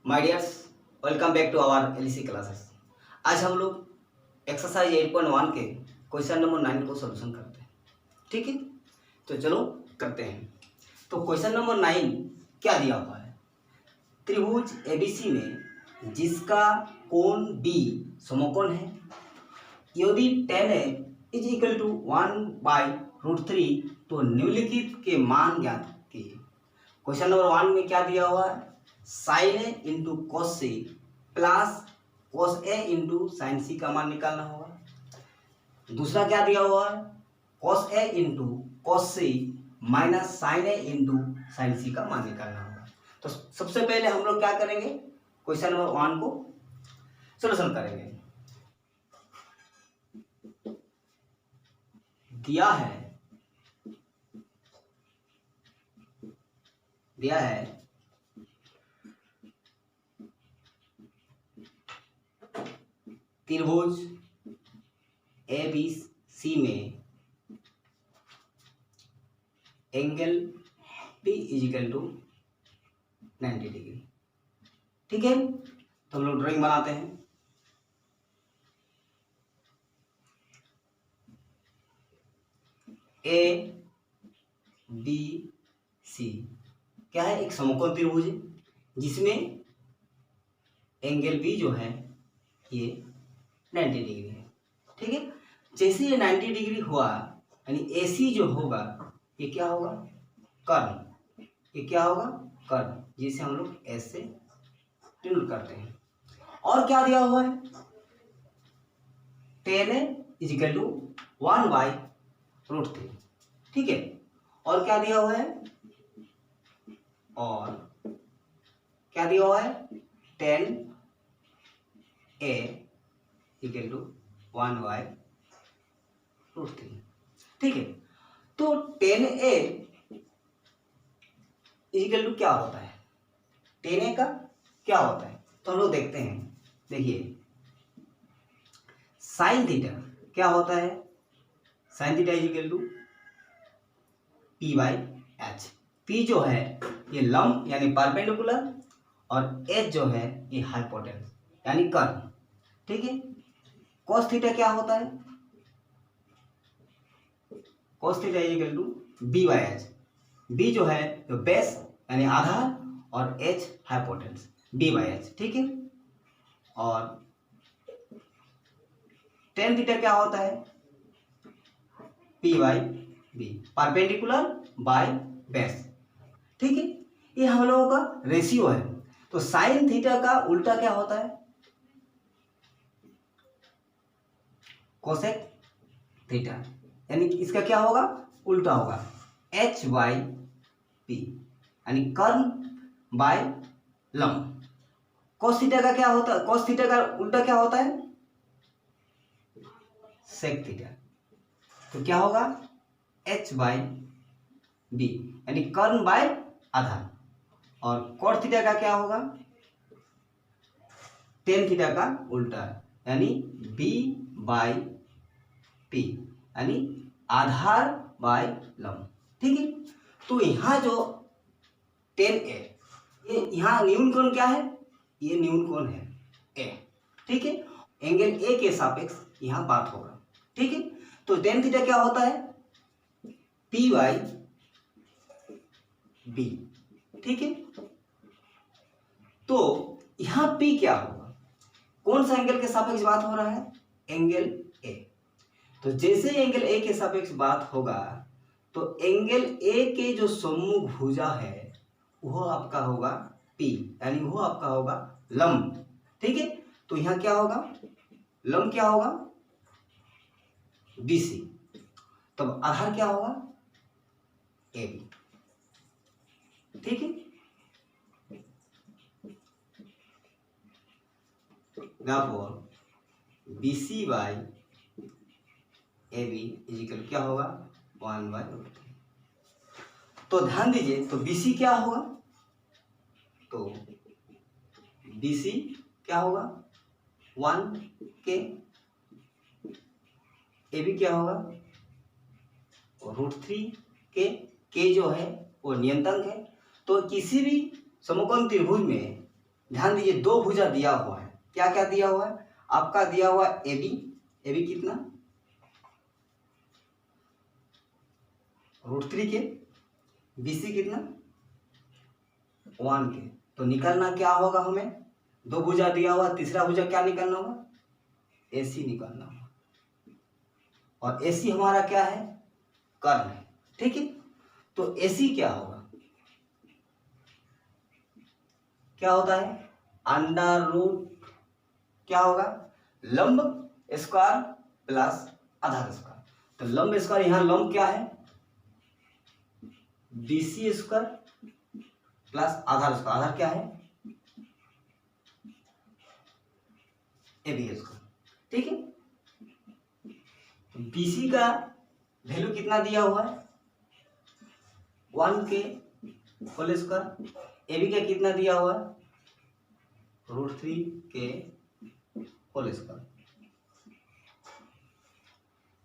My dears, welcome back to our LC classes. आज हम लोग एक्सरसाइज 8.1 के क्वेश्चन नंबर 9 को सोल्यूशन करते हैं। ठीक है, तो चलो करते हैं। तो क्वेश्चन नंबर 9 क्या दिया हुआ है? त्रिभुज एबीसी में जिसका कोण बी समकोण है, यदि tan A is equal to 1/√3 तो निम्नलिखित के मान ज्ञात कीजिए। क्वेश्चन नंबर 1 में क्या दिया हुआ है? Sine a into cos c plus cos a into sine c का मान निकालना होगा। दूसरा क्या दिया हुआ है? Cos a into cos c minus sine a into sine c का मान निकालना होगा। तो सबसे पहले हम लोग क्या करेंगे? क्वेश्चन नंबर 1 को सोल्यूशन करेंगे। दिया है त्रिभुज एबीसी में angle P is equal to 90 degree. ठीक है, तो हम लोग ड्राइंग बनाते हैं। ए बी सी क्या है? एक समकोण त्रिभुज है जिसमें एंगल B जो है ये 90 डिग्री है। ठीक है, जैसे ये 90 डिग्री हुआ यानी AC जो होगा ये क्या होगा? कर्ण। ये क्या होगा? कर्ण, जिसे हम लोग S से डिनोट करते हैं। और क्या दिया हुआ है? tan A is equal to 1/√3। ठीक है, और क्या दिया हुआ है? और क्या दिया हुआ है? tan A equal to 1/√3। ठीक है, तो tan A इक्वल टू क्या होता है? tan A का क्या होता है? तो हम लोग देखते हैं। देखिए, साइन थीटा क्या होता है? Sine theta equal to P/H। P जो है ये लंब यानी परपेंडिकुलर और H जो है ये हाइपोटेन्यूस यानी कर्ण। ठीक है, cos थीटा क्या होता है? cos theta equal to B/H। B जो है तो बेस यानी आधार और H हाइपोटेन्यूस B/H। ठीक है, और tan थीटा क्या होता है? P/B, perpendicular by base. ठीक है, ये हम लोगों का रेशियो है। तो साइन थीटा का उल्टा क्या होता है? कोसेक थीटा, यानी इसका क्या होगा? उल्टा होगा H/P, यानी कर्ण बाय लंब। कोस थीटा का क्या होता है? कोस थीटा का उल्टा क्या होता है? Sec theta. तो क्या होगा? H/B, यानी कर्ण बाय आधार। और कॉट थीटा का क्या होगा? टेन थीटा का उल्टा यानी B/P, यानी आधार बाय लंब। ठीक है, तो यहाँ जो tan A, ये यहाँ न्यून कोण क्या है? ये न्यून कोण है A। ठीक है, एंगल A के सापेक्ष यहाँ बात होगा। ठीक है, तो tan थीटा क्या होता है? P/B। ठीक है, तो यहाँ P क्या होगा? कौन सा एंगल के सापेक्ष बात हो रहा है? Angle A। तो जैसे एंगल A के सापेक्ष बात होगा तो एंगल A के जो सम्मुख भुजा है वो आपका होगा P, यानी वो आपका होगा लंब। ठीक है, तो यहाँ क्या होगा? लंब क्या होगा? BC। तब आधार क्या होगा? AB। ठीक है, therefore BC/AB इज इक्वल क्या होगा? 1/√3। तो ध्यान दीजिए, तो BC क्या होगा? तो BC क्या होगा? 1 के, AB क्या होगा? √3 के जो है वो नियंत्रक है। तो किसी भी समकोण त्रिभुज में ध्यान दीजिए, दो भुजा दिया हुआ है। क्या क्या दिया हुआ है आपका? दिया हुआ ए बी, ए बी कितना √3 के, बी सी कितना 1 के। तो निकलना क्या होगा हमें? दो भुजा दिया हुआ, तीसरा भुजा क्या निकलना होगा? ए सी निकलना होगा। और ए सी हमारा क्या है? कर्ण है। ठीक है, तो ए सी क्या होगा? क्या होता है? अंडर रूट क्या होगा? लंब स्क्वायर प्लस आधार स्क्वायर। तो लंब स्क्वायर, यहां लंब क्या है? BC स्क्वायर प्लस आधार स्क्वायर। आधार क्या है? AB square. ठीक है, तो BC का वैल्यू कितना दिया हुआ है? 1 के होल स्क्वायर। AB का कितना दिया हुआ है? √3 के होल स्क्वायर।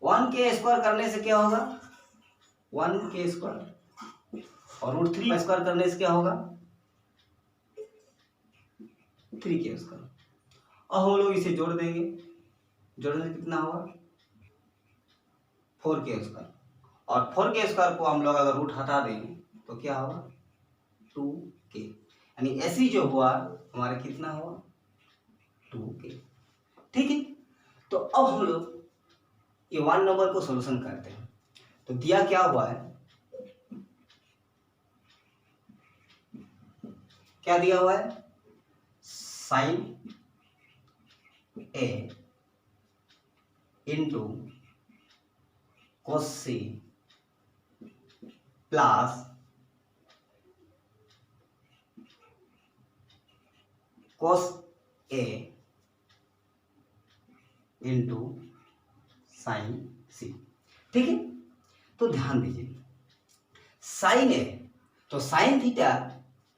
1 के स्क्वायर करने से क्या होगा? 1 के स्क्वायर, और √3 स्क्वायर करने से क्या होगा? 3 के स्क्वायर। अब हम लोग इसे जोड़ देंगे, जोड़ने से कितना होगा? 4 के स्क्वायर। और 4 के स्क्वायर को हम लोग अगर रूट हटा देंगे तो क्या होगा? 2 के। यानी ऐसी जो हुआ हमारे कितना हुआ? 2 के। ठीक है, तो अब हम लोग ये 1 नंबर को सॉल्यूशन करते हैं। तो दिया क्या हुआ है? क्या दिया हुआ है? Sine a into cos c plus cos a into sine c. ठीक है, तो ध्यान दीजिए, साइन ए, तो साइन थीटा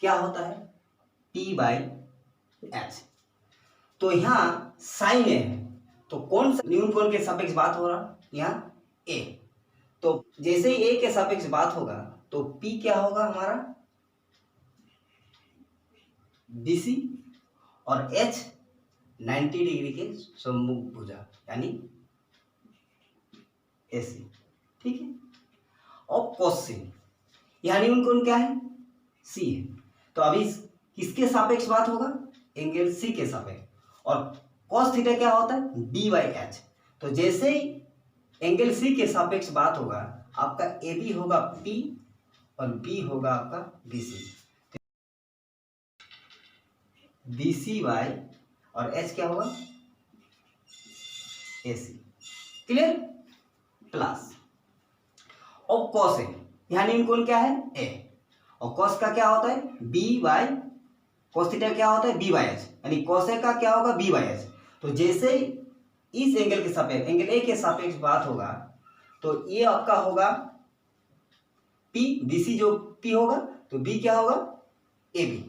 क्या होता है? P/H। तो यहां साइन ए है, तो कौन सा न्यून कोण के सापेक्ष बात हो रहा? यहाँ ए। तो जैसे ही ए के सापेक्ष बात होगा तो P क्या होगा हमारा? BC, और H 90 डिग्री के सम्मुख भुजा यानी AC। ठीक है, और कोस सी, यानी उनको क्या है? C है। तो अभी किसके सापेक्ष बात होगा? एंगल C के सापेक्ष। और cos थीटा क्या होता है? B/H। तो जैसे ही एंगल C के सापेक्ष बात होगा, आपका AB होगा P और B होगा आपका BC। BC बाय और H क्या होगा? AC। क्लियर? प्लस और cos है, यानी इनको क्या है? A। और cos का क्या होता है? B/, cos थीटा क्या होता है? B/H, यानी cos A का क्या होगा? B/H। तो जैसे ही इस एंगल के सापेक्ष, एंगल A के सापेक्ष बात होगा, तो ये आपका होगा P, BC जो P होगा, तो B क्या होगा? AB।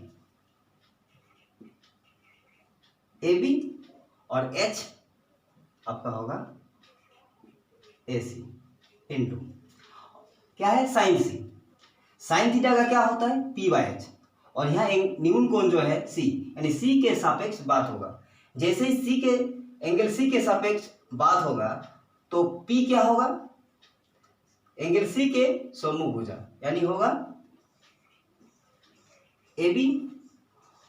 AB और H आपका होगा AC इंटू क्या है? Sign C। साइन थीटा का क्या होता है? P/H। और यहाँ न्यून कोण जो है C, यानी C के सापेक्ष बात होगा। जैसे ही C के एंगल C के सापेक्ष बात होगा तो P क्या होगा? एंगल C के सम्मुख भुजा, यानी होगा AB,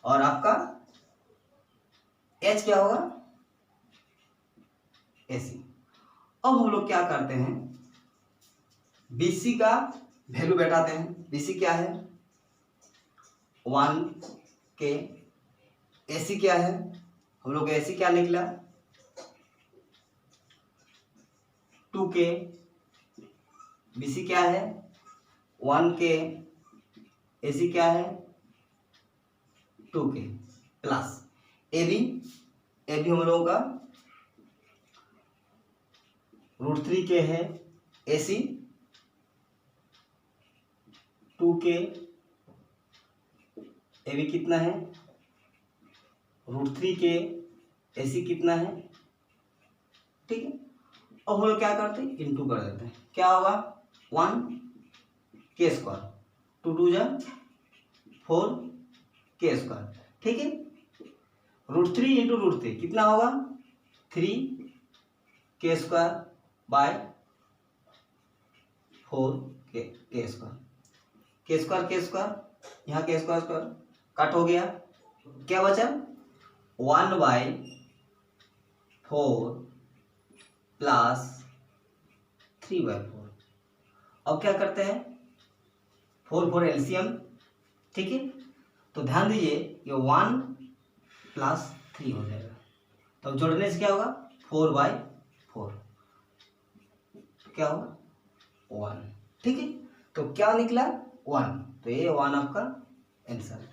और आपका H क्या होगा? AC। अब हम लोग क्या करते हैं? BC का वैल्यू बैठाते हैं। BC क्या है? 1 के। AC क्या है? हम लोग AC क्या निकला? 2 के। BC क्या है? 1 के। AC क्या है? 2 के प्लस AB। AB हम लोगों का √3 के है। AC 2 के। AB कितना है? √3 के। AC कितना है? ठीक है, अब हम लोग क्या करते हैं? इंटू कर देते हैं। क्या होगा? 1 के स्क्वायर, 2 2 जा 4 के स्क्वायर। ठीक है, √3 इंटू √3 कितना होगा 3k² बाय 4k², k², यहाँ k² कट हो गया, क्या बचा 1/4 प्लस 3/4। अब क्या करते हैं 4 एलसीएम, ठीक है। तो ध्यान दीजिए ये 1 + 3 हो जाएगा, तो अब जोड़ने से क्या होगा 4/4 क्या होगा 1, ठीक है। तो क्या निकला 1, तो ये 1 आपका आंसर।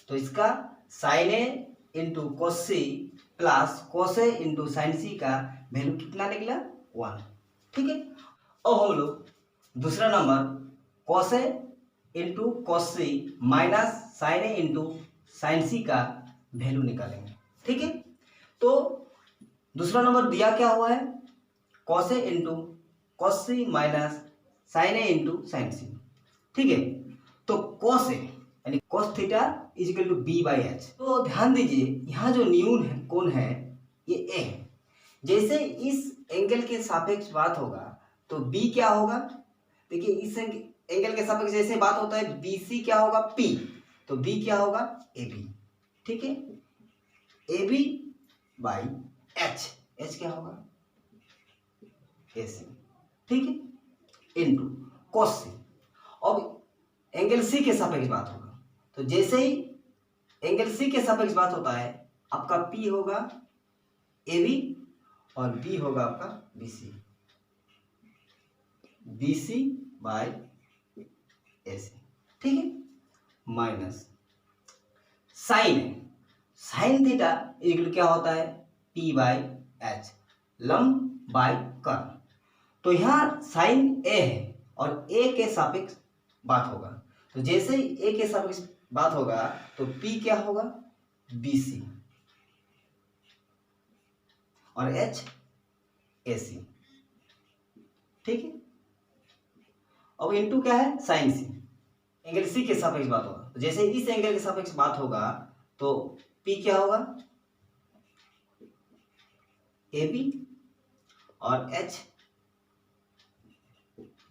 तो इसका sin A into cos C plus cos A into sin C का वैल्यू कितना निकला 1, ठीक है। अब हम लोग दूसरा number cos A into cos C minus sin A into sin C का वैल्यू निकालेंगे, ठीक है। तो दूसरा नंबर दिया क्या हुआ है cos A into cos C minus sin A into sin C, ठीक है। तो cos A यानी cos theta is equal to b/h। तो ध्यान दीजिए यहाँ जो न्यून है कौन है ये a है। जैसे इस एंगल के सापेक्ष बात होगा तो b क्या होगा, देखिए इस एंगल के सापेक्ष जैसे बात होता है bc क्या होगा p, तो b क्या होगा ab, ठीक है। ab/h, h क्या होगा ac, ठीक है, इंटू cos c। अब एंगल c के सापेक्ष बात होगा तो जैसे ही एंगल c के सापेक्ष बात होता है आपका p होगा ab और b होगा आपका bc, bc/ac, ठीक है, माइनस साइन थीटा इक्वल क्या होता है p/h, लंब बाय कर्व। तो यहाँ साइन a है और a के सापेक्ष बात होगा, तो जैसे ही a के सापेक्ष बात होगा तो p क्या होगा bc और h ac, ठीक है। अब इनटू क्या है साइन c, एंगल c के सापेक्ष बात होगा, तो जैसे इस एंगल के सापेक्ष बात होगा तो p क्या होगा ab और h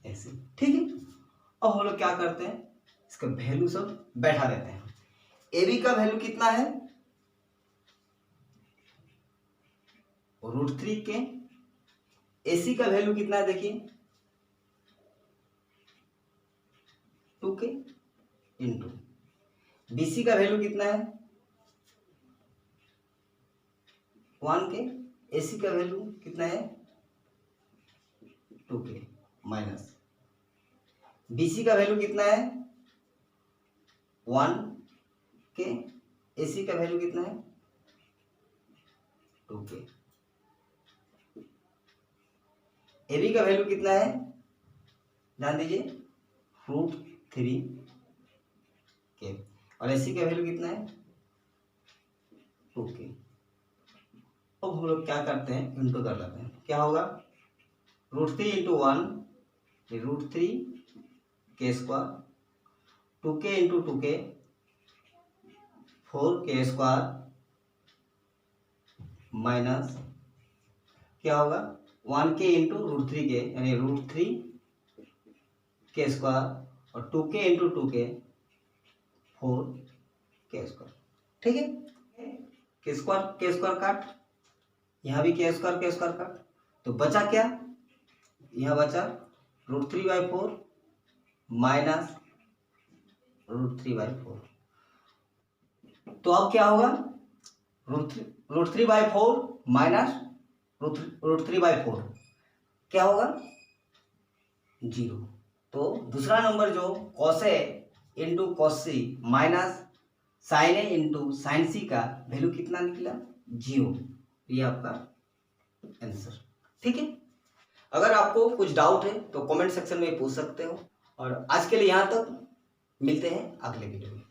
ac, ठीक है। अब हम लोग क्या करते हैं इसका वैल्यू सब बैठा देते हैं। ab का वैल्यू कितना है √3 के, ac का वैल्यू कितना है देखिए 2k इंटू bc का वैल्यू कितना है 1k, ac का वैल्यू कितना है 2k माइनस bc का वैल्यू कितना है 1k, ac का वैल्यू कितना है 2k, ab का वैल्यू कितना है ध्यान दीजिए √3k और ac का वैल्यू कितना है 2k। अब हम लोग क्या करते हैं इंटू कर लेते हैं, क्या होगा √3 into 1 √3k², 2k into 2k 4k² minus क्या होगा 1k इंटू √3k यानी √3k² और 2k इंटू 2k 4k², ठीक है। k² काट, यहाँ भी k² काट, तो बचा क्या यहाँ बचा √3/4 माइनस √3/4। तो अब क्या होगा √3/4 माइनस √3/4 क्या होगा 0। तो दूसरा नंबर जो cos A into cos C minus sin A into sin C का वैल्यू कितना निकला 0, ये आपका आंसर, ठीक है। अगर आपको कुछ डाउट है तो कमेंट सेक्शन में पूछ सकते हो और आज के लिए यहाँ तक, मिलते हैं अगले वीडियो में।